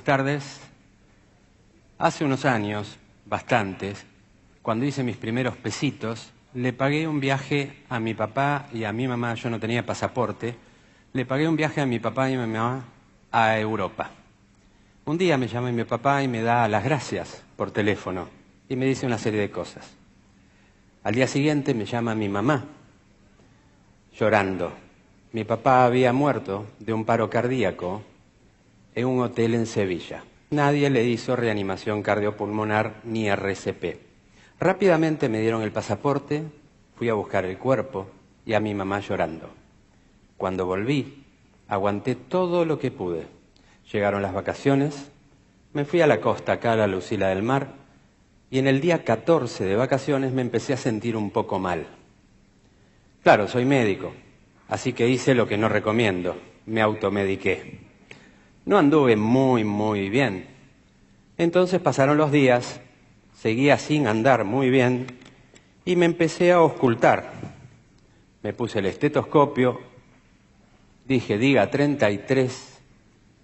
tardes. Hace unos años, bastantes, cuando hice mis primeros pesitos, le pagué un viaje a mi papá y a mi mamá. Yo no tenía pasaporte. Le pagué un viaje a mi papá y a mi mamá a Europa. Un día me llama mi papá y me da las gracias por teléfono y me dice una serie de cosas. Al día siguiente me llama mi mamá, llorando. Mi papá había muerto de un paro cardíaco en un hotel en Sevilla. Nadie le hizo reanimación cardiopulmonar ni RCP. Rápidamente me dieron el pasaporte, fui a buscar el cuerpo y a mi mamá llorando. Cuando volví, aguanté todo lo que pude. Llegaron las vacaciones, me fui a la costa, acá a la Lucila del Mar, y en el día 14 de vacaciones me empecé a sentir un poco mal. Claro, soy médico, así que hice lo que no recomiendo, me automediqué. No anduve muy bien. Entonces pasaron los días, seguía sin andar muy bien y me empecé a auscultar. Me puse el estetoscopio, dije, diga 33,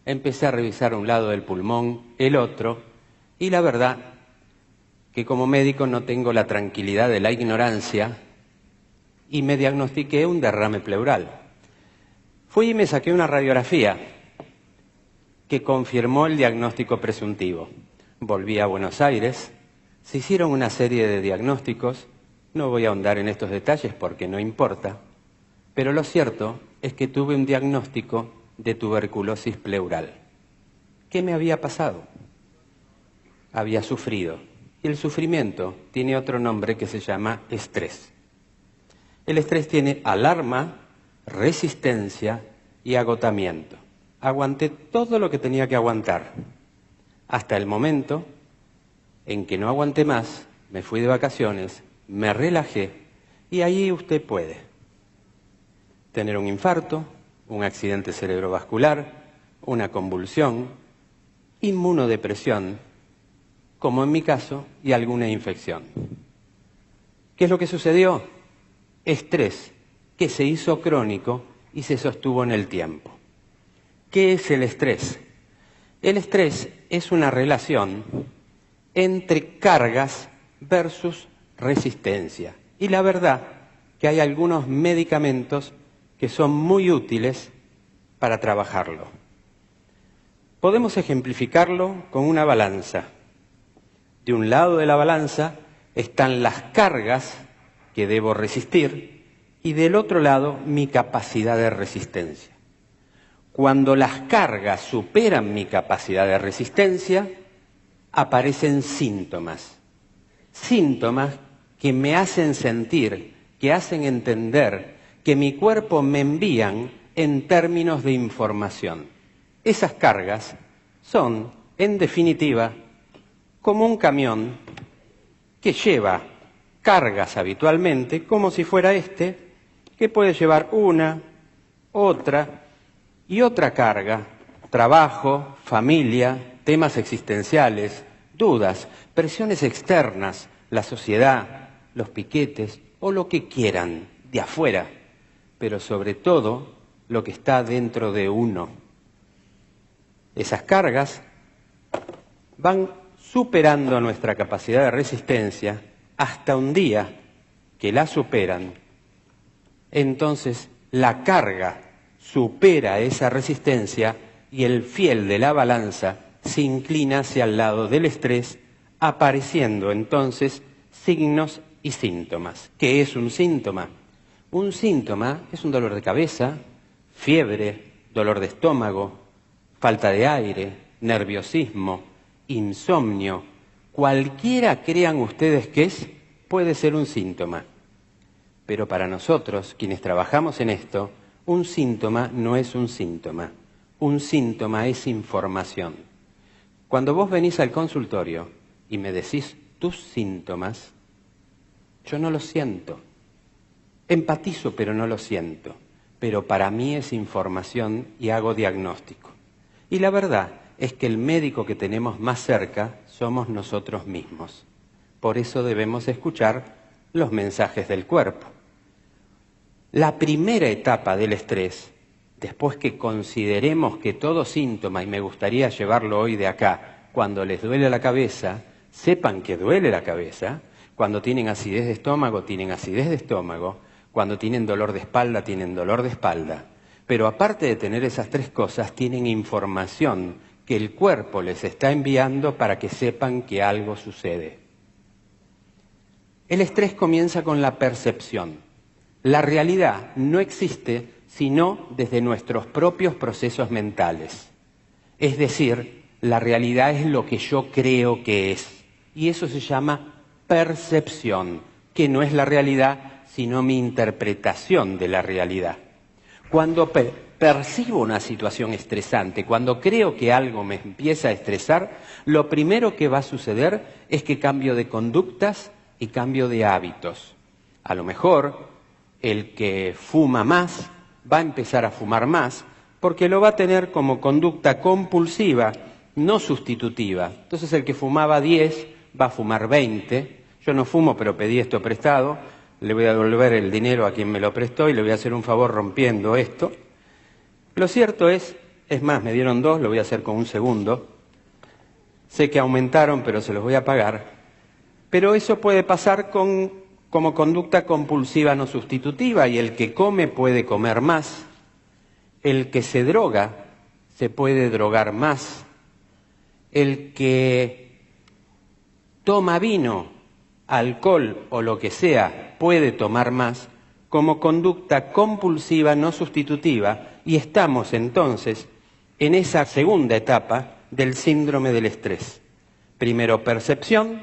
empecé a revisar un lado del pulmón, el otro, y la verdad que como médico no tengo la tranquilidad de la ignorancia y me diagnostiqué un derrame pleural. Fui y me saqué una radiografía que confirmó el diagnóstico presuntivo. Volví a Buenos Aires, se hicieron una serie de diagnósticos, no voy a ahondar en estos detalles porque no importa, pero lo cierto es que tuve un diagnóstico de tuberculosis pleural. ¿Qué me había pasado? Había sufrido, y el sufrimiento tiene otro nombre que se llama estrés. El estrés tiene alarma, resistencia y agotamiento. Aguanté todo lo que tenía que aguantar, hasta el momento en que no aguanté más, me fui de vacaciones, me relajé, y ahí usted puede tener un infarto, un accidente cerebrovascular, una convulsión, inmunodepresión, como en mi caso, y alguna infección. ¿Qué es lo que sucedió? Estrés que se hizo crónico y se sostuvo en el tiempo. ¿Qué es el estrés? El estrés es una relación entre cargas versus resistencia. Y la verdad que hay algunos medicamentos que son muy útiles para trabajarlo. Podemos ejemplificarlo con una balanza. De un lado de la balanza están las cargas que debo resistir y del otro lado mi capacidad de resistencia. Cuando las cargas superan mi capacidad de resistencia, aparecen síntomas. Síntomas que me hacen sentir, que hacen entender, que mi cuerpo me envían en términos de información. Esas cargas son, en definitiva, como un camión que lleva cargas habitualmente, como si fuera este, que puede llevar una, otra y otra carga, trabajo, familia, temas existenciales, dudas, presiones externas, la sociedad, los piquetes o lo que quieran de afuera, pero sobre todo lo que está dentro de uno. Esas cargas van superando nuestra capacidad de resistencia hasta un día que la superan. Entonces la carga supera esa resistencia y el fiel de la balanza se inclina hacia el lado del estrés, apareciendo entonces signos y síntomas. ¿Qué es un síntoma? Un síntoma es un dolor de cabeza, fiebre, dolor de estómago, falta de aire, nerviosismo, insomnio. Cualquiera crean ustedes que es, puede ser un síntoma. Pero para nosotros, quienes trabajamos en esto, un síntoma no es un síntoma. Un síntoma es información. Cuando vos venís al consultorio y me decís tus síntomas, yo no los siento. Empatizo, pero no lo siento. Pero para mí es información y hago diagnóstico. Y la verdad es que el médico que tenemos más cerca somos nosotros mismos. Por eso debemos escuchar los mensajes del cuerpo. La primera etapa del estrés, después que consideremos que todo síntoma, y me gustaría llevarlo hoy de acá, cuando les duele la cabeza, sepan que duele la cabeza, cuando tienen acidez de estómago, tienen acidez de estómago, cuando tienen dolor de espalda, tienen dolor de espalda. Pero aparte de tener esas tres cosas, tienen información que el cuerpo les está enviando para que sepan que algo sucede. El estrés comienza con la percepción. La realidad no existe sino desde nuestros propios procesos mentales. Es decir, la realidad es lo que yo creo que es. Y eso se llama percepción, que no es la realidad, sino mi interpretación de la realidad. Cuando percibo una situación estresante, cuando creo que algo me empieza a estresar, lo primero que va a suceder es que cambio de conductas y cambio de hábitos. A lo mejor el que fuma más va a empezar a fumar más porque lo va a tener como conducta compulsiva, no sustitutiva. Entonces el que fumaba 10 va a fumar 20. Yo no fumo, pero pedí esto prestado. Le voy a devolver el dinero a quien me lo prestó y le voy a hacer un favor rompiendo esto. Lo cierto es más, me dieron 2, lo voy a hacer con un segundo. Sé que aumentaron, pero se los voy a pagar. Pero eso puede pasar como conducta compulsiva no sustitutiva, y el que come puede comer más. El que se droga se puede drogar más. El que toma vino, alcohol o lo que sea, puede tomar más, como conducta compulsiva no sustitutiva, y estamos entonces en esa segunda etapa del síndrome del estrés. Primero percepción,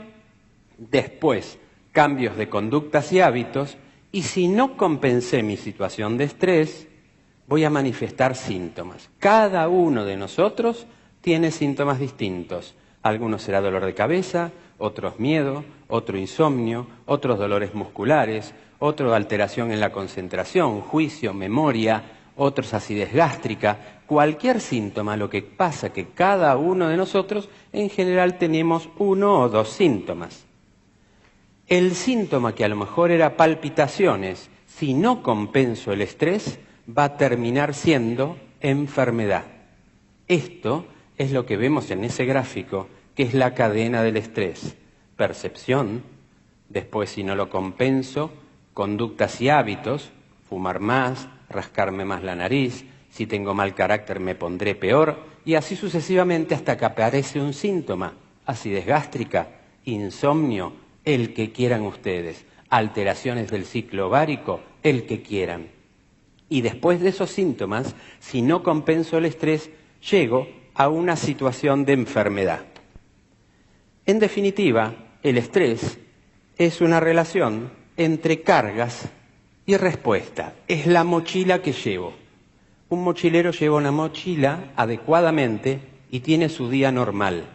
después cambios de conductas y hábitos, y si no compensé mi situación de estrés, voy a manifestar síntomas. Cada uno de nosotros tiene síntomas distintos. Algunos será dolor de cabeza, otros miedo, otro insomnio, otros dolores musculares, otro alteración en la concentración, juicio, memoria, otros acidez gástrica. Cualquier síntoma, lo que pasa que cada uno de nosotros en general tenemos 1 o 2 síntomas. El síntoma que a lo mejor era palpitaciones, si no compenso el estrés, va a terminar siendo enfermedad. Esto es lo que vemos en ese gráfico, que es la cadena del estrés. Percepción, después si no lo compenso, conductas y hábitos, fumar más, rascarme más la nariz, si tengo mal carácter me pondré peor, y así sucesivamente hasta que aparece un síntoma, acidez gástrica, insomnio, el que quieran ustedes, alteraciones del ciclo ovárico, el que quieran. Y después de esos síntomas, si no compenso el estrés, llego a una situación de enfermedad. En definitiva, el estrés es una relación entre cargas y respuesta. Es la mochila que llevo. Un mochilero lleva una mochila adecuadamente y tiene su día normal.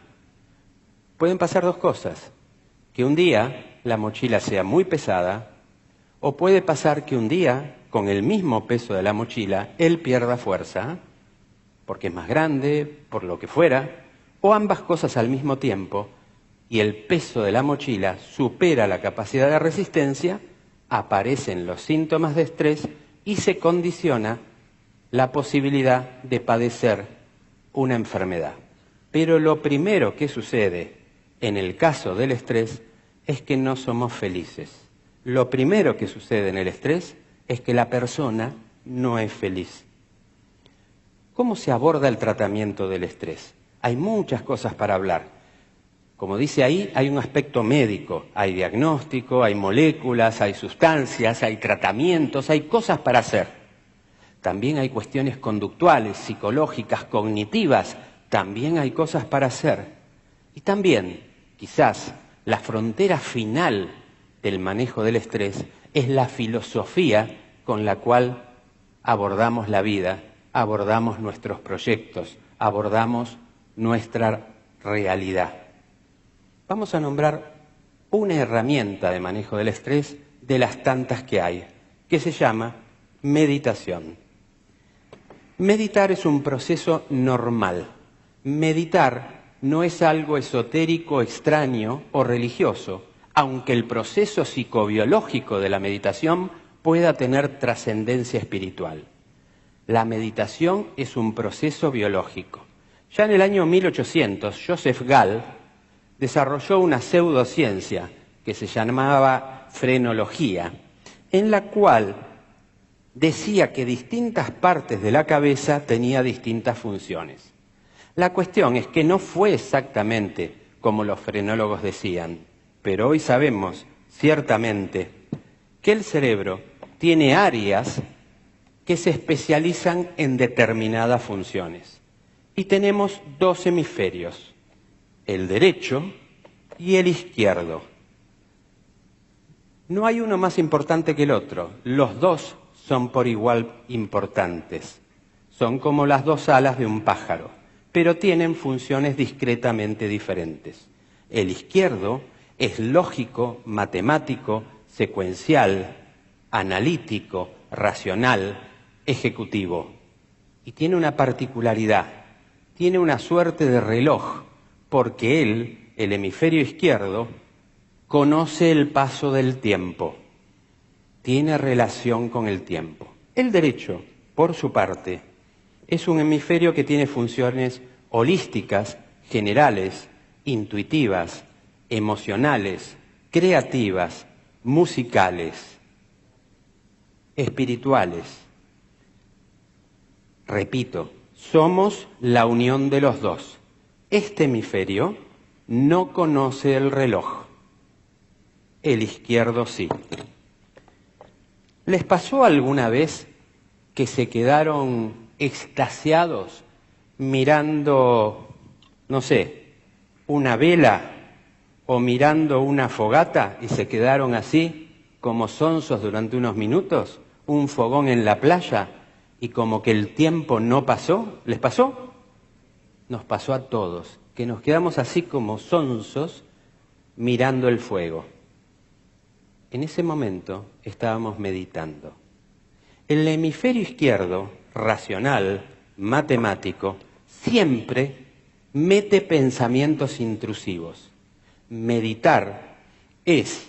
Pueden pasar 2 cosas. Que un día la mochila sea muy pesada, o puede pasar que un día, con el mismo peso de la mochila, él pierda fuerza, porque es más grande, por lo que fuera, o ambas cosas al mismo tiempo, y el peso de la mochila supera la capacidad de resistencia, aparecen los síntomas de estrés y se condiciona la posibilidad de padecer una enfermedad. Pero lo primero que sucede en el caso del estrés es que no somos felices. Lo primero que sucede en el estrés es que la persona no es feliz. ¿Cómo se aborda el tratamiento del estrés? Hay muchas cosas para hablar. Como dice ahí, hay un aspecto médico, hay diagnóstico, hay moléculas, hay sustancias, hay tratamientos, hay cosas para hacer. También hay cuestiones conductuales, psicológicas, cognitivas, también hay cosas para hacer. Y también, quizás, la frontera final del manejo del estrés es la filosofía con la cual abordamos la vida, abordamos nuestros proyectos, abordamos nuestra realidad. Vamos a nombrar una herramienta de manejo del estrés de las tantas que hay, que se llama meditación. Meditar es un proceso normal. Meditar no es algo esotérico, extraño o religioso, aunque el proceso psicobiológico de la meditación pueda tener trascendencia espiritual. La meditación es un proceso biológico. Ya en el año 1800, Joseph Gall desarrolló una pseudociencia que se llamaba frenología, en la cual decía que distintas partes de la cabeza tenían distintas funciones. La cuestión es que no fue exactamente como los frenólogos decían, pero hoy sabemos ciertamente que el cerebro tiene áreas que se especializan en determinadas funciones. Y tenemos dos hemisferios, el derecho y el izquierdo. No hay uno más importante que el otro, los dos son por igual importantes. Son como las dos alas de un pájaro, pero tienen funciones discretamente diferentes. El izquierdo es lógico, matemático, secuencial, analítico, racional, ejecutivo. Y tiene una particularidad, tiene una suerte de reloj, porque él, el hemisferio izquierdo, conoce el paso del tiempo, tiene relación con el tiempo. El derecho, por su parte, es un hemisferio que tiene funciones holísticas, generales, intuitivas, emocionales, creativas, musicales, espirituales. Repito, somos la unión de los dos. Este hemisferio no conoce el reloj, el izquierdo sí. ¿Les pasó alguna vez que se quedaron extasiados mirando, no sé, una vela o mirando una fogata y se quedaron así como sonsos durante unos minutos? Un fogón en la playa y como que el tiempo no pasó. ¿Les pasó? Nos pasó a todos, que nos quedamos así como sonsos mirando el fuego. En ese momento estábamos meditando. El hemisferio izquierdo, racional, matemático, siempre mete pensamientos intrusivos. Meditar es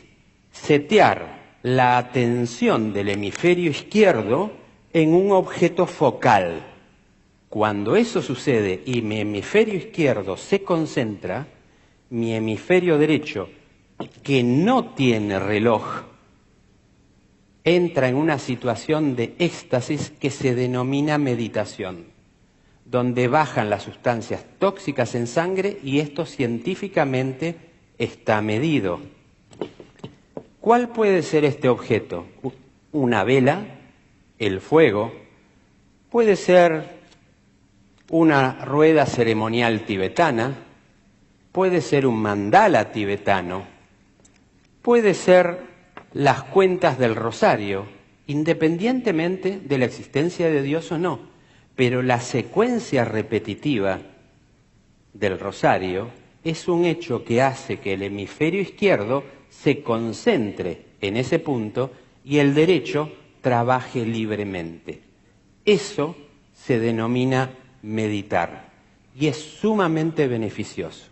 setear la atención del hemisferio izquierdo en un objeto focal. Cuando eso sucede y mi hemisferio izquierdo se concentra, mi hemisferio derecho, que no tiene reloj, entra en una situación de éxtasis que se denomina meditación, donde bajan las sustancias tóxicas en sangre y esto científicamente está medido. ¿Cuál puede ser este objeto? Una vela, el fuego, puede ser una rueda ceremonial tibetana, puede ser un mandala tibetano, puede ser las cuentas del rosario, independientemente de la existencia de Dios o no, pero la secuencia repetitiva del rosario es un hecho que hace que el hemisferio izquierdo se concentre en ese punto y el derecho trabaje libremente. Eso se denomina meditar y es sumamente beneficioso.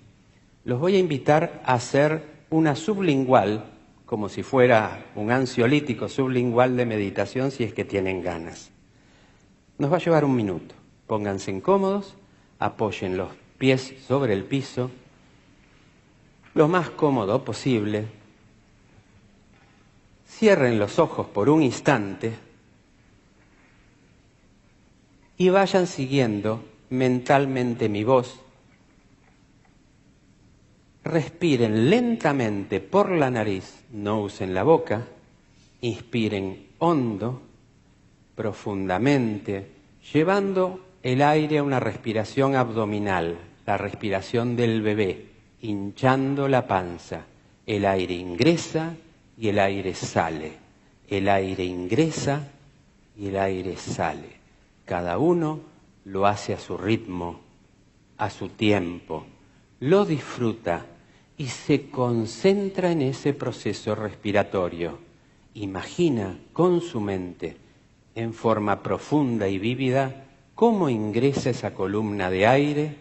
Los voy a invitar a hacer una sublingual, como si fuera un ansiolítico sublingual de meditación, si es que tienen ganas. Nos va a llevar un minuto. Pónganse incómodos, apoyen los pies sobre el piso, lo más cómodo posible. Cierren los ojos por un instante y vayan siguiendo mentalmente mi voz. Respiren lentamente por la nariz, no usen la boca. Inspiren hondo, profundamente, llevando el aire a una respiración abdominal, la respiración del bebé, hinchando la panza. El aire ingresa y el aire sale. El aire ingresa y el aire sale. Cada uno lo hace a su ritmo, a su tiempo, lo disfruta y se concentra en ese proceso respiratorio. Imagina con su mente, en forma profunda y vívida, cómo ingresa esa columna de aire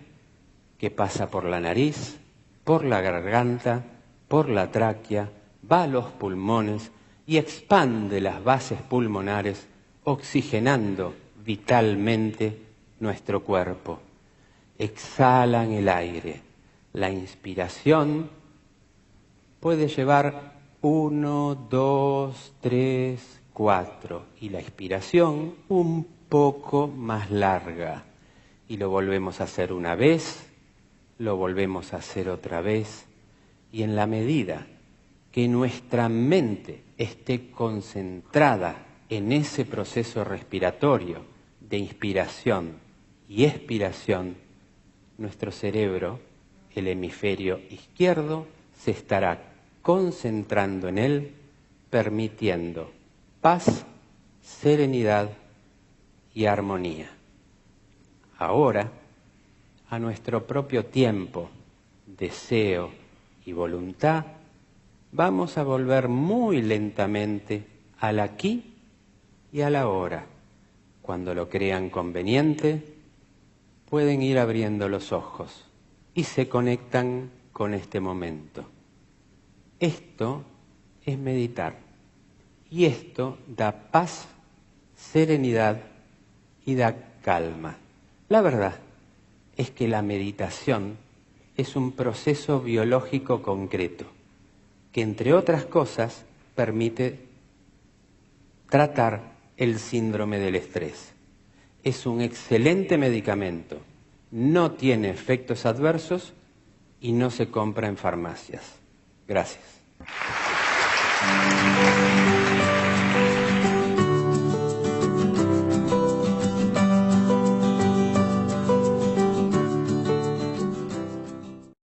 que pasa por la nariz, por la garganta, por la tráquea, va a los pulmones y expande las bases pulmonares, oxigenando vitalmente nuestro cuerpo. Exhalan el aire. La inspiración puede llevar 1, 2, 3, 4 y la expiración un poco más larga. Y lo volvemos a hacer una vez, lo volvemos a hacer otra vez y en la medida que nuestra mente esté concentrada en ese proceso respiratorio de inspiración y expiración, nuestro cerebro, el hemisferio izquierdo, se estará concentrando en él, permitiendo paz, serenidad y armonía. Ahora, a nuestro propio tiempo, deseo y voluntad, vamos a volver muy lentamente al aquí y a la ahora. Cuando lo crean conveniente, pueden ir abriendo los ojos y se conectan con este momento. Esto es meditar y esto da paz, serenidad y da calma. La verdad es que la meditación es un proceso biológico concreto que, entre otras cosas, permite tratar el síndrome del estrés. Es un excelente medicamento, no tiene efectos adversos y no se compra en farmacias. Gracias.